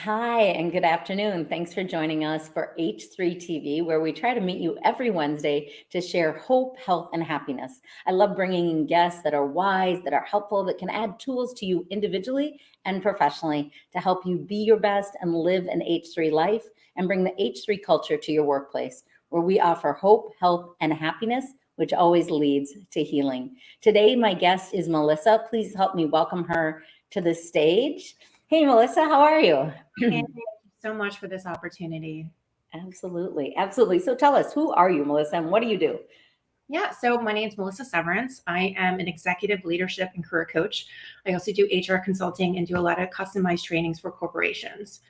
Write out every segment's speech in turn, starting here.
Hi, and good afternoon. Thanks for joining us for H3 TV, where we try to meet you every Wednesday to share hope, health, and happiness. I love bringing in guests that are wise, that are helpful, that can add tools to you individually and professionally to help you be your best and live an H3 life and bring the H3 culture to your workplace, where we offer hope, health, and happiness, which always leads to healing. Today, my guest is Melissa. Please help me welcome her to the stage. Hey, Melissa, how are you? Thank you so much for this opportunity. Absolutely. Absolutely. So tell us, who are you, Melissa, and what do you do? Yeah, so my name is Melissa Severance. I am an executive leadership and career coach. I also do HR consulting and do a lot of customized trainings for corporations.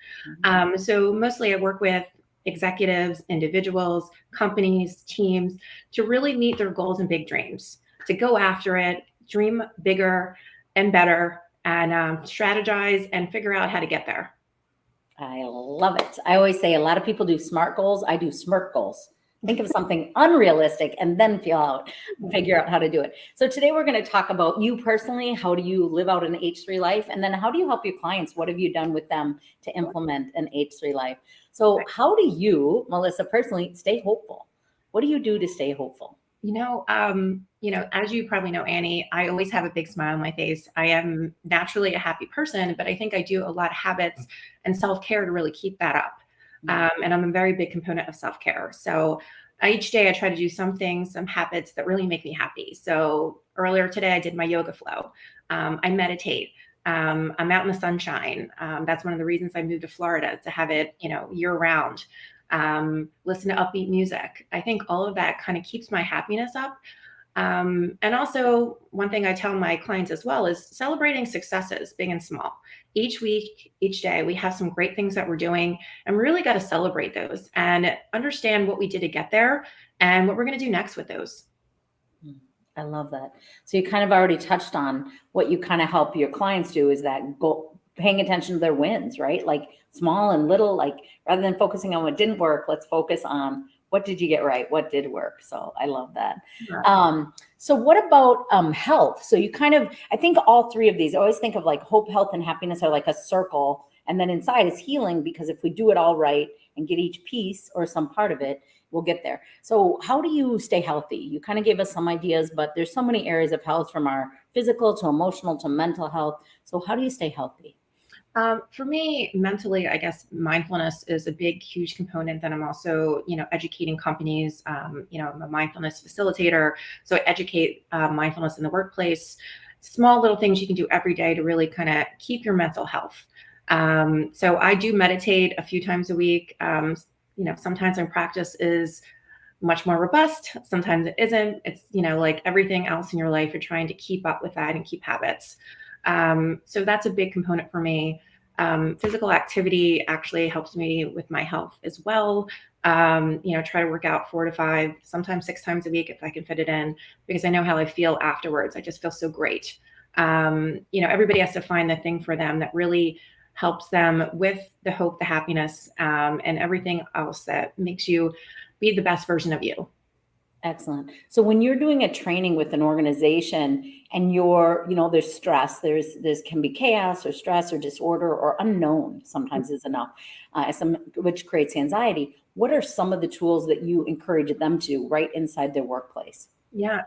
So mostly I work with executives, individuals, companies, teams to really meet their goals and big dreams, to go after it, dream bigger and better, and strategize and figure out how to get there. I love it. I always say a lot of people do SMART goals. I do SMIRT goals. Think of something unrealistic and then figure out how to do it. So today we're going to talk about you personally. How do you live out an H3 life? And then how do you help your clients? What have you done with them to implement an H3 life? So how do you, Melissa, personally stay hopeful? What do you do to stay hopeful? As you probably know, Annie, I always have a big smile on my face. I am naturally a happy person, but I think I do a lot of habits and self-care to really keep that up. And I'm a very big component of self-care. So each day I try to do some things, some habits that really make me happy. So earlier today, I did my yoga flow. I meditate. I'm out in the sunshine. That's one of the reasons I moved to Florida, to have it, year round. Listen to upbeat music. I think all of that kind of keeps my happiness up. And also, one thing I tell my clients as well is celebrating successes, big and small. Each week, each day, we have some great things that we're doing, and we really got to celebrate those and understand what we did to get there and what we're going to do next with those. I love that. So you kind of already touched on what you kind of help your clients do is that paying attention to their wins, right? Like small and little, like rather than focusing on what didn't work, let's focus on what did you get right? What did work? So I love that. Yeah. So what about health? So you kind of, I think all three of these, I always think of like hope, health, and happiness are like a circle. And then inside is healing, because if we do it all right and get each piece or some part of it, we'll get there. So how do you stay healthy? You kind of gave us some ideas, but there's so many areas of health, from our physical to emotional to mental health. So how do you stay healthy? For me, mentally, I guess mindfulness is a big, huge component that I'm also, educating companies. I'm a mindfulness facilitator, so I educate mindfulness in the workplace. Small little things you can do every day to really kind of keep your mental health. So I do meditate a few times a week. Sometimes my practice is much more robust. Sometimes it isn't. It's, like everything else in your life, you're trying to keep up with that and keep habits. So that's a big component for me. Physical activity actually helps me with my health as well. Try to work out 4 to 5, sometimes 6 times a week if I can fit it in, because I know how I feel afterwards. I just feel so great. Everybody has to find the thing for them that really helps them with the hope, the happiness, and everything else that makes you be the best version of you. Excellent. So when you're doing a training with an organization and there's stress, there's can be chaos or stress or disorder or unknown sometimes is enough, which creates anxiety. What are some of the tools that you encourage them to right inside their workplace? Yeah,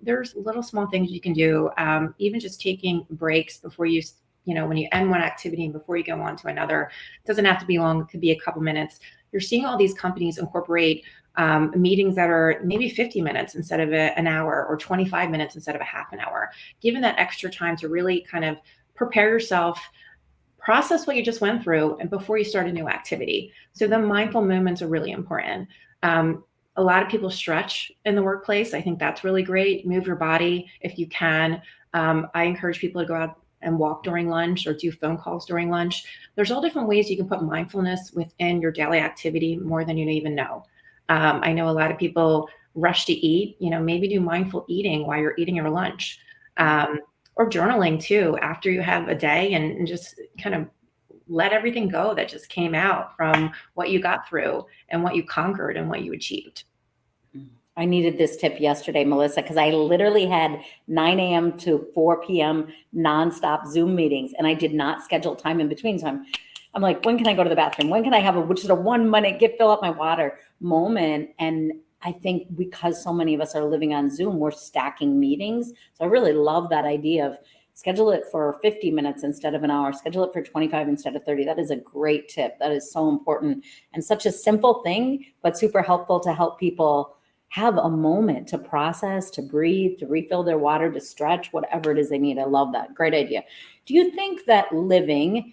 there's little small things you can do, even just taking breaks before you, when you end one activity and before you go on to another. It doesn't have to be long. It could be a couple minutes. You're seeing all these companies incorporate meetings that are maybe 50 minutes instead of an hour, or 25 minutes instead of a half an hour. Given that extra time to really kind of prepare yourself, process what you just went through, and before you start a new activity. So the mindful moments are really important. A lot of people stretch in the workplace. I think that's really great. Move your body if you can. I encourage people to go out and walk during lunch or do phone calls during lunch. There's all different ways you can put mindfulness within your daily activity more than you even know. I know a lot of people rush to eat, maybe do mindful eating while you're eating your lunch, or journaling too, after you have a day, and just kind of let everything go that just came out from what you got through and what you conquered and what you achieved. I needed this tip yesterday, Melissa, because I literally had 9 a.m. to 4 p.m. nonstop Zoom meetings, and I did not schedule time in between. So I'm I'm like, when can I go to the bathroom? When can I have just a 1 minute, fill up my water moment? And I think because so many of us are living on Zoom, we're stacking meetings. So I really love that idea of schedule it for 50 minutes instead of an hour, schedule it for 25 instead of 30. That is a great tip. That is so important and such a simple thing, but super helpful to help people have a moment to process, to breathe, to refill their water, to stretch, whatever it is they need. I love that. Great idea. Do you think that living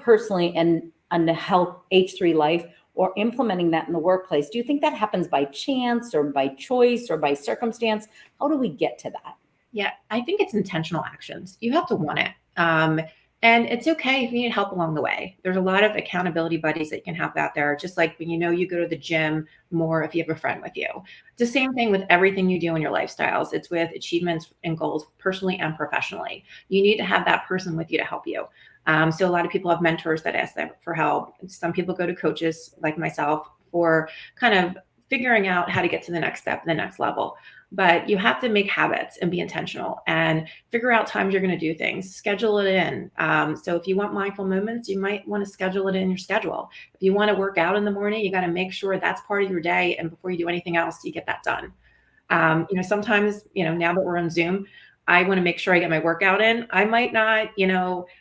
personally and a health H3 life or implementing that in the workplace, do you think that happens by chance or by choice or by circumstance? How do we get to that? Yeah, I think it's intentional actions. You have to want it. And it's okay if you need help along the way. There's a lot of accountability buddies that you can have out there, just like when you go to the gym more if you have a friend with you. It's the same thing with everything you do in your lifestyles. It's with achievements and goals, personally and professionally. You need to have that person with you to help you. So a lot of people have mentors that ask them for help. Some people go to coaches like myself for kind of figuring out how to get to the next step, the next level. But you have to make habits and be intentional and figure out times you're going to do things, schedule it in. So if you want mindful moments, you might want to schedule it in your schedule. If you want to work out in the morning, you got to make sure that's part of your day. And before you do anything else, you get that done. Sometimes, now that we're on Zoom, I want to make sure I get my workout in. I might not,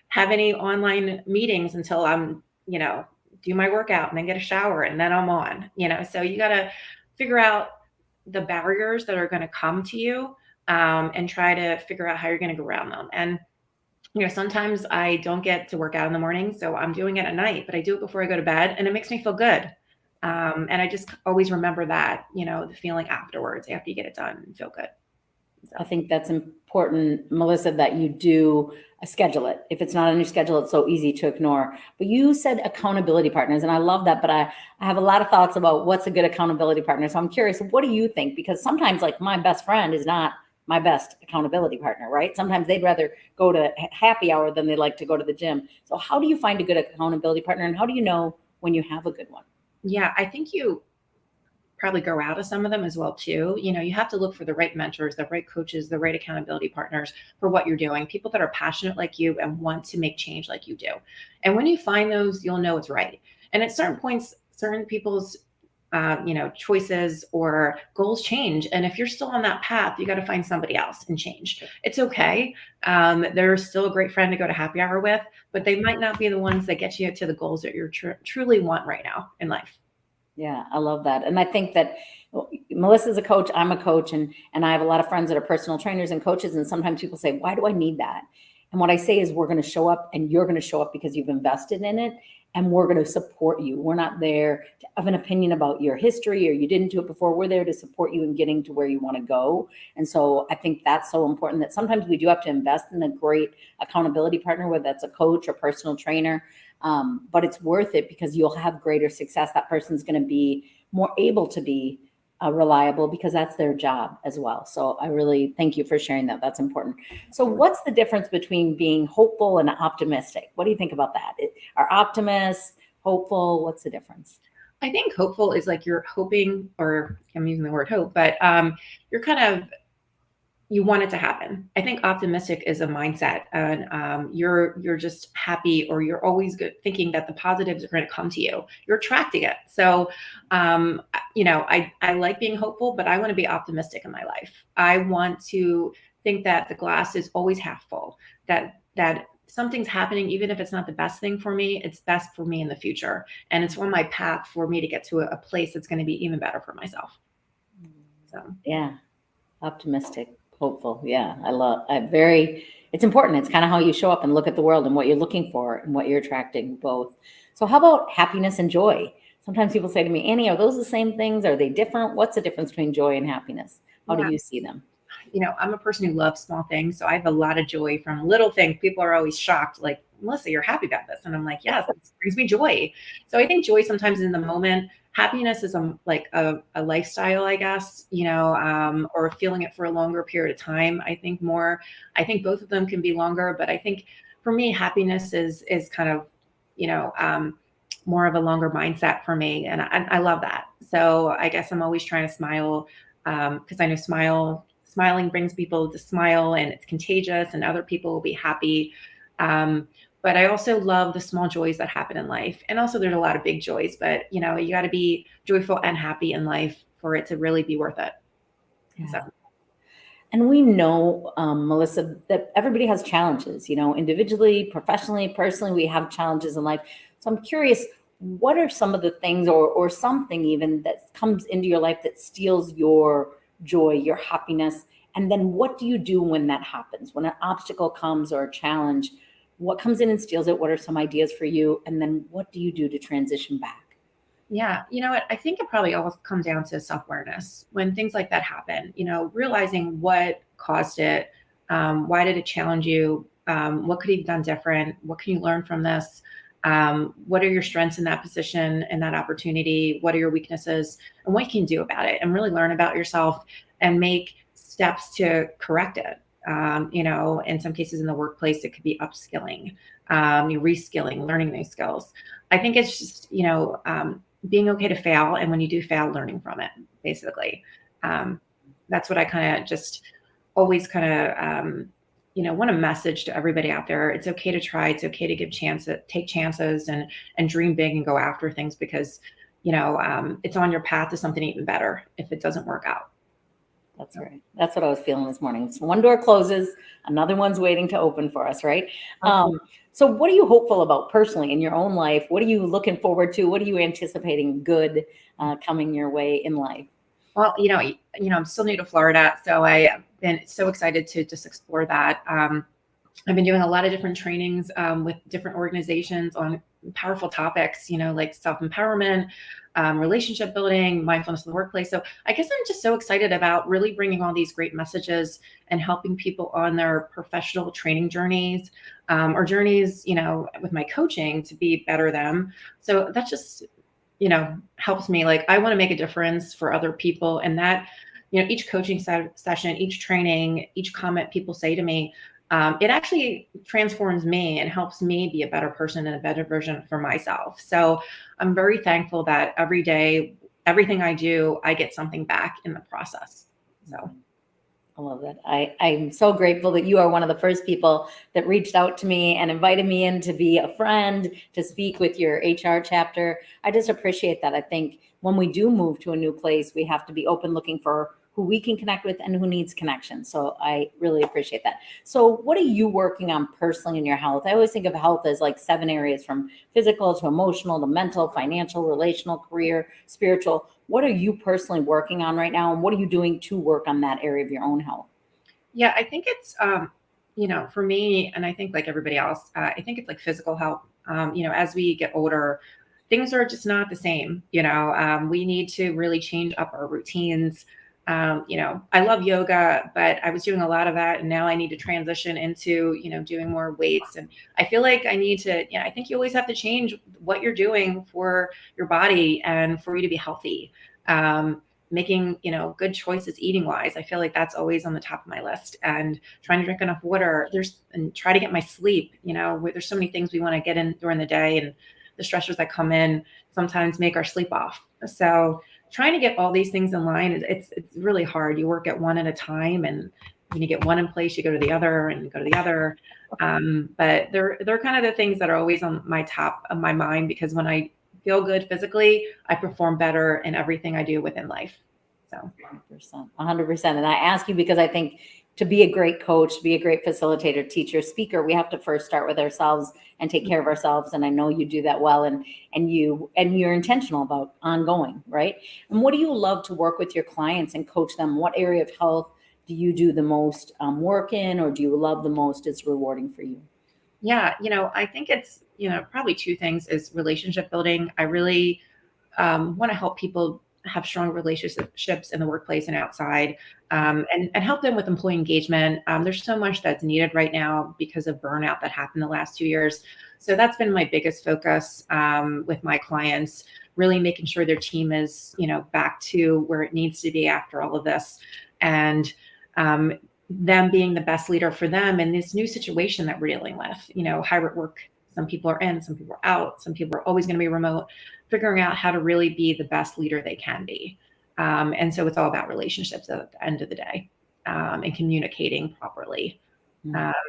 have any online meetings until I'm, do my workout and then get a shower and then I'm on, so you got to figure out the barriers that are going to come to you, and try to figure out how you're going to go around them. And, sometimes I don't get to work out in the morning, so I'm doing it at night, but I do it before I go to bed and it makes me feel good. And I just always remember that, the feeling afterwards after you get it done and feel good. So. I think that's important, Melissa, that you do schedule it. If it's not on your schedule, it's so easy to ignore. But you said accountability partners, and I love that, but I have a lot of thoughts about what's a good accountability partner. So I'm curious, what do you think? Because sometimes like my best friend is not my best accountability partner, right? Sometimes they'd rather go to happy hour than they like to go to the gym. So how do you find a good accountability partner, and how do you know when you have a good one? Yeah, I think you probably grow out of some of them as well too. You have to look for the right mentors, the right coaches, the right accountability partners for what you're doing, people that are passionate like you and want to make change like you do. And when you find those, you'll know it's right. And at certain points, certain people's choices or goals change. And if you're still on that path, you got to find somebody else and change. It's okay. They're still a great friend to go to happy hour with, but they might not be the ones that get you to the goals that you truly want right now in life. Yeah, I love that. And I think that Melissa's a coach, I'm a coach, and I have a lot of friends that are personal trainers and coaches. And sometimes people say, why do I need that? And what I say is we're going to show up and you're going to show up because you've invested in it and we're going to support you. We're not there to have an opinion about your history or you didn't do it before. We're there to support you in getting to where you want to go. And so I think that's so important that sometimes we do have to invest in a great accountability partner, whether that's a coach or personal trainer. But it's worth it because you'll have greater success. That person's going to be more able to be reliable because that's their job as well. So I really thank you for sharing that. That's important. So what's the difference between being hopeful and optimistic? What do you think about that? Are optimists hopeful? What's the difference? I think hopeful is like you're hoping, or I'm using the word hope, but you're kind of, you want it to happen. I think optimistic is a mindset, and you're just happy, or you're always good thinking that the positives are going to come to you. You're attracting it. So, I like being hopeful, but I want to be optimistic in my life. I want to think that the glass is always half full. That something's happening, even if it's not the best thing for me, it's best for me in the future, and it's on my path for me to get to a place that's going to be even better for myself. So yeah, optimistic. Hopeful. Yeah. It's important. It's kind of how you show up and look at the world and what you're looking for and what you're attracting both. So how about happiness and joy? Sometimes people say to me, Annie, are those the same things? Are they different? What's the difference between joy and happiness? How do you see them? I'm a person who loves small things. So I have a lot of joy from little things. People are always shocked, like, Melissa, you're happy about this. And I'm like, yes, it brings me joy. So I think joy sometimes is in the moment. Happiness is a lifestyle, I guess, or feeling it for a longer period of time. I think both of them can be longer, but I think for me, happiness is kind of, more of a longer mindset for me. And I love that. So I guess I'm always trying to smile, because I know smiling brings people to smile and it's contagious and other people will be happy. but I also love the small joys that happen in life. And also there's a lot of big joys, but you know, you got to be joyful and happy in life for it to really be worth it. So, Yeah. And we know, Melissa, that everybody has challenges, individually, professionally, personally, we have challenges in life. So I'm curious, what are some of the things or something even that comes into your life that steals your joy, your happiness? And then what do you do when that happens? When an obstacle comes or a challenge, what comes in and steals it? What are some ideas for you? And then what do you do to transition back? yeah, you know what? I think it probably all comes down to self-awareness when things like that happen, you know, realizing what caused it, why did it challenge you, what could you have done different, what can you learn from this, what are your strengths in that position and that opportunity, what are your weaknesses, and what you can do about it, and really learn about yourself and make steps to correct it. You know, in some cases in the workplace, it could be upskilling, reskilling, learning new skills. I think it's just, being okay to fail, and when you do fail, learning from it, basically. um, that's what I kind of just always kind of want a message to everybody out there. It's okay to try, it's okay to give chances, take chances, and dream big and go after things, because it's on your path to something even better if it doesn't work out. That's right. That's what I was feeling this morning. So one door closes, another one's waiting to open for us, right? So what are you hopeful about personally in your own life? What are you looking forward to? What are you anticipating good coming your way in life? Well, I'm still new to Florida, so I've been so excited to just explore that. I've been doing a lot of different trainings with different organizations on powerful topics, like self-empowerment, relationship building, mindfulness in the workplace. So I guess I'm just so excited about really bringing all these great messages and helping people on their professional training journeys, or journeys, with my coaching to be better them. So that just, helps me. Like, I want to make a difference for other people. And that, each coaching session, each training, each comment people say to me, it actually transforms me and helps me be a better person and a better version for myself. So I'm very thankful that every day, everything I do, I get something back in the process. So I love that. I'm so grateful that you are one of the first people that reached out to me and invited me in to be a friend, to speak with your HR chapter. I just appreciate that. I think when we do move to a new place, we have to be open looking for who we can connect with and who needs connection. So I really appreciate that. So what are you working on personally in your health? I always think of health as like 7 areas, from physical to emotional to mental, financial, relational, career, spiritual. What are you personally working on right now? And what are you doing to work on that area of your own health? yeah, I think it's, for me, and I think like everybody else, I think it's like physical health. As we get older, things are just not the same. We need to really change up our routines. I love yoga, but I was doing a lot of that, and now I need to transition into, doing more weights. And I feel like I need to, I think you always have to change what you're doing for your body and for you to be healthy. Making, good choices eating wise. I feel like that's always on the top of my list, and trying to drink enough water. And try to get my sleep. There's so many things we want to get in during the day, and the stressors that come in sometimes make our sleep off. So trying to get all these things in line, it's really hard. You work at one at a time, and when you get one in place, you go to the other and you go to the other. But they're kind of the things that are always on my top of my mind, because when I feel good physically, I perform better in everything I do within life. So 100%, 100%. And I ask you because I think to be a great coach, to be a great facilitator, teacher, speaker, we have to first start with ourselves and take care of ourselves. And I know you do that well, and you're intentional about ongoing, right? And what do you love to work with your clients and coach them? What area of health do you do the most work in, or do you love the most? It's rewarding for you. yeah, I think it's, probably two things is relationship building. I really want to help people have strong relationships in the workplace and outside, and help them with employee engagement. There's so much that's needed right now because of burnout that happened the last 2 years. So that's been my biggest focus with my clients, really making sure their team is, back to where it needs to be after all of this. And them being the best leader for them in this new situation that we're dealing with, hybrid work. Some people are in, some people are out, some people are always going to be remote, figuring out how to really be the best leader they can be. And so it's all about relationships at the end of the day, and communicating properly.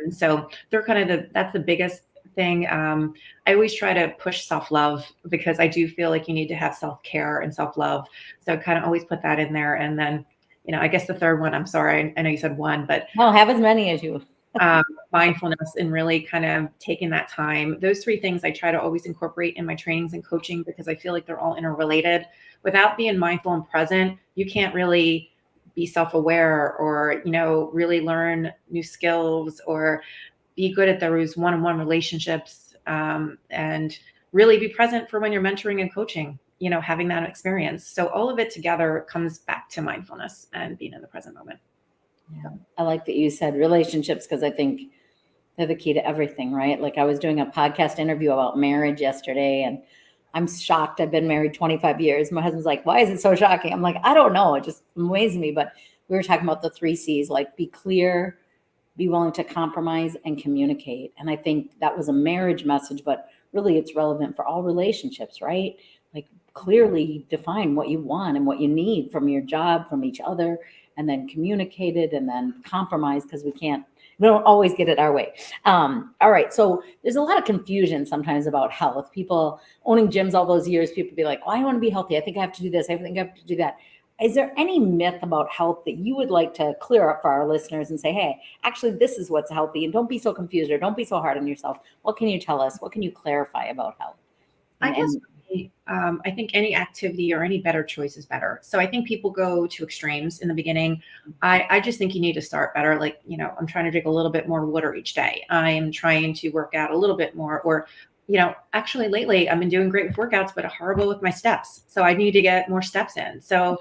So they're kind of that's the biggest thing. I always try to push self-love because I do feel like you need to have self-care and self-love. So kind of always put that in there. And then, I guess the third one, I'm sorry, I know you said one, but No, have as many as you. um, mindfulness and really kind of taking that time. Those three things I try to always incorporate in my trainings and coaching because I feel like they're all interrelated. Without being mindful and present, you can't really be self-aware or, really learn new skills or be good at those one-on-one relationships, and really be present for when you're mentoring and coaching, having that experience. So all of it together comes back to mindfulness and being in the present moment. Yeah. I like that you said relationships because I think they're the key to everything, right? Like I was doing a podcast interview about marriage yesterday and I'm shocked. I've been married 25 years. My husband's like, why is it so shocking? I'm like, I don't know. It just amazes me. But we were talking about the 3 C's, like be clear, be willing to compromise and communicate. And I think that was a marriage message, but really it's relevant for all relationships, right? Like clearly define what you want and what you need from your job, from each other, and then communicate it and then compromise because we don't always get it our way. All right. So there's a lot of confusion sometimes about health. People owning gyms all those years, people be like, well, I want to be healthy. I think I have to do this. I think I have to do that. Is there any myth about health that you would like to clear up for our listeners and say, hey, actually, this is what's healthy and don't be so confused or don't be so hard on yourself? What can you tell us? What can you clarify about health? I guess I think any activity or any better choice is better. So I think people go to extremes in the beginning. I just think you need to start better. Like, I'm trying to drink a little bit more water each day. I'm trying to work out a little bit more, or, actually lately I've been doing great with workouts, but horrible with my steps. So I need to get more steps in. So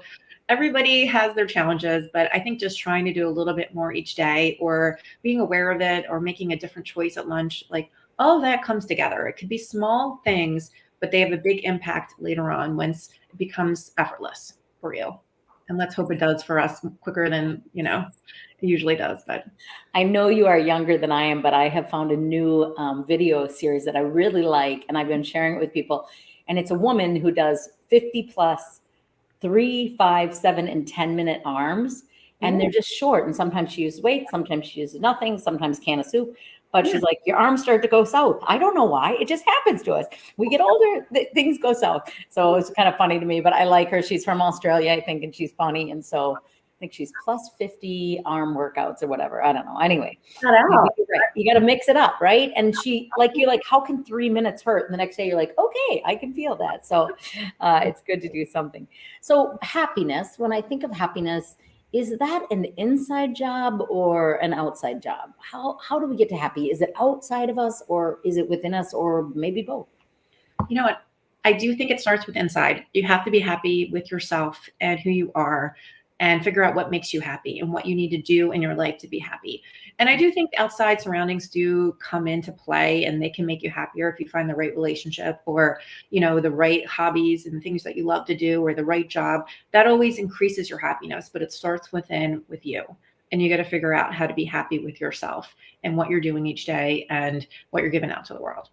everybody has their challenges, but I think just trying to do a little bit more each day or being aware of it or making a different choice at lunch, like all of that comes together. It could be small things, but they have a big impact later on once it becomes effortless for you. And let's hope it does for us quicker than, it usually does. But I know you are younger than I am, but I have found a new video series that I really like, and I've been sharing it with people. And it's a woman who does 50 plus 3, 5, 7, and 10-minute arms. And they're just short. And sometimes she uses weights, sometimes she uses nothing, sometimes can of soup. But she's like, your arms start to go south. I don't know why. It just happens to us. We get older, things go south. So it's kind of funny to me, but I like her. She's from Australia, I think, and she's funny. And so I think she's plus 50 arm workouts or whatever. I don't know. Anyway, you got to mix it up, right? And you're like, how can 3 minutes hurt? And the next day you're like, okay, I can feel that. So it's good to do something. So happiness, when I think of happiness, is that an inside job or an outside job? How do we get to happy? Is it outside of us or is it within us or maybe both? You know what? I do think it starts with inside. You have to be happy with yourself and who you are and figure out what makes you happy and what you need to do in your life to be happy. And I do think outside surroundings do come into play and they can make you happier if you find the right relationship or, the right hobbies and things that you love to do or the right job. That always increases your happiness, but it starts with you. And you got to figure out how to be happy with yourself and what you're doing each day and what you're giving out to the world.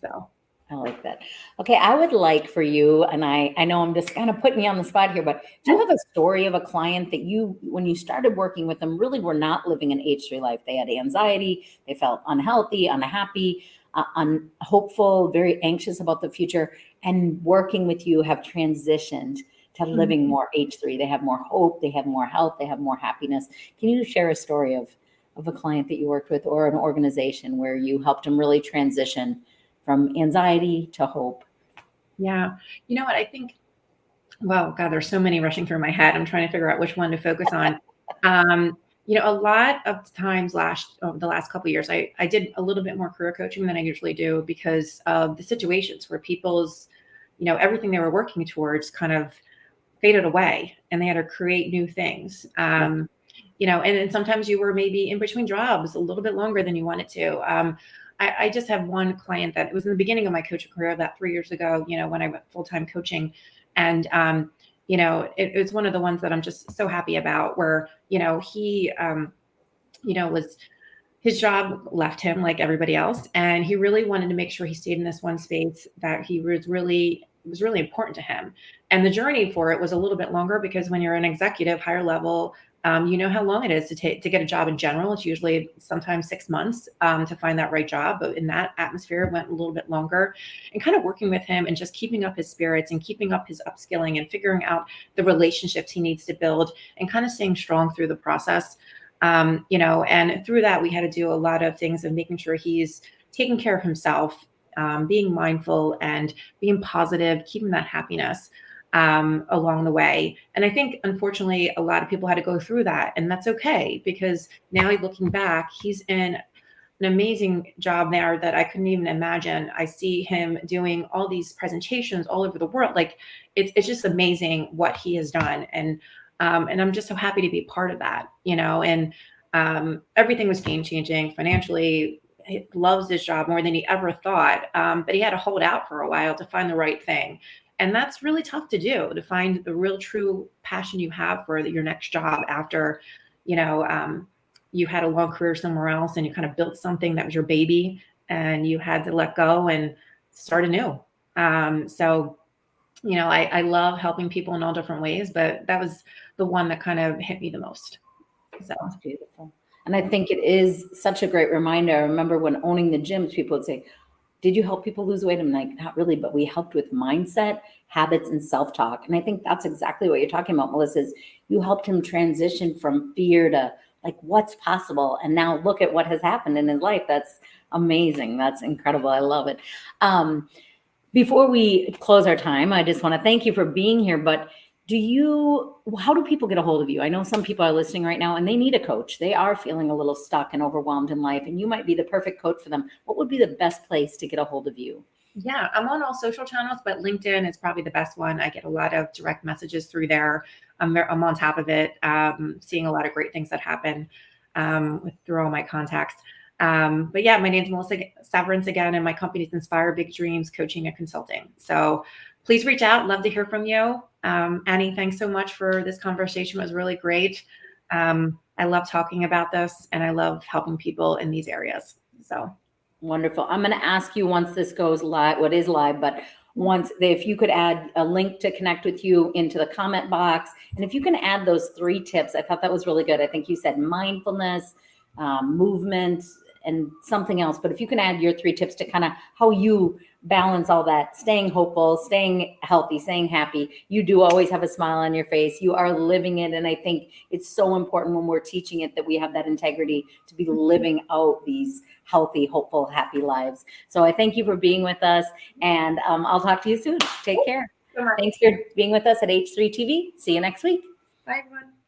So I like that. Okay, I would like for you, and I know I'm just kind of putting you on the spot here, but do you have a story of a client that when you started working with them, really were not living an H3 life? They had anxiety, they felt unhealthy, unhappy, unhopeful, very anxious about the future, and working with you have transitioned to living more H3. They have more hope, they have more health, they have more happiness. Can you share a story of a client that you worked with or an organization where you helped them really transition from anxiety to hope? Yeah. You know what? I think, well, God, there's so many rushing through my head. I'm trying to figure out which one to focus on. A lot of times over the last couple of years, I did a little bit more career coaching than I usually do because of the situations where people's, everything they were working towards kind of faded away and they had to create new things. And sometimes you were maybe in between jobs a little bit longer than you wanted to. I just have one client that it was in the beginning of my coaching career about 3 years ago, when I went full-time coaching. And, it was one of the ones that I'm just so happy about where, he, his job left him like everybody else. And he really wanted to make sure he stayed in this one space that it was really important to him. And the journey for it was a little bit longer because when you're an executive, higher level, You know how long it is to get a job in general. It's usually sometimes 6 months to find that right job. But in that atmosphere, it went a little bit longer. And kind of working with him and just keeping up his spirits and keeping up his upskilling and figuring out the relationships he needs to build and kind of staying strong through the process. And through that, we had to do a lot of things of making sure he's taking care of himself, being mindful and being positive, keeping that happiness along the way. And I think, unfortunately, a lot of people had to go through that. And that's okay, because now looking back, he's in an amazing job there that I couldn't even imagine. I see him doing all these presentations all over the world. Like it's just amazing what he has done. And I'm just so happy to be part of that, and everything was game changing financially. He loves his job more than he ever thought. But he had to hold out for a while to find the right thing. And that's really tough to do, to find the real true passion you have for your next job after, you had a long career somewhere else and you kind of built something that was your baby and you had to let go and start anew. I love helping people in all different ways, but that was the one that kind of hit me the most. So That's beautiful. And I think it is such a great reminder. I remember when owning the gyms, people would say, did you help people lose weight? I'm like, not really, but we helped with mindset, habits, and self-talk. And I think that's exactly what you're talking about, Melissa, is you helped him transition from fear to like, what's possible? And now look at what has happened in his life. That's amazing. That's incredible. I love it. Before we close our time, I just want to thank you for being here, but how do people get a hold of you? I know some people are listening right now and they need a coach. They are feeling a little stuck and overwhelmed in life, and you might be the perfect coach for them. What would be the best place to get a hold of you? Yeah, I'm on all social channels, but LinkedIn is probably the best one. I get a lot of direct messages through there. I'm on top of it, seeing a lot of great things that happen through all my contacts. But yeah, my name's Melissa Severance again, and my company is Inspire Big Dreams Coaching and Consulting. So please reach out. Love to hear from you. Annie, thanks so much for this conversation. It was really great. I love talking about this, and I love helping people in these areas. So wonderful. I'm going to ask you once this goes live, what is live, but if you could add a link to connect with you into the comment box. And if you can add those 3 tips, I thought that was really good. I think you said mindfulness, movement, and something else. But if you can add your 3 tips to kind of how you balance all that, staying hopeful, staying healthy, staying happy. You do always have a smile on your face. You are living it. And I think it's so important when we're teaching it that we have that integrity to be living out these healthy, hopeful, happy lives. So I thank you for being with us, and I'll talk to you soon. Take care. Thanks for being with us at H3 TV. See you next week. Bye, everyone.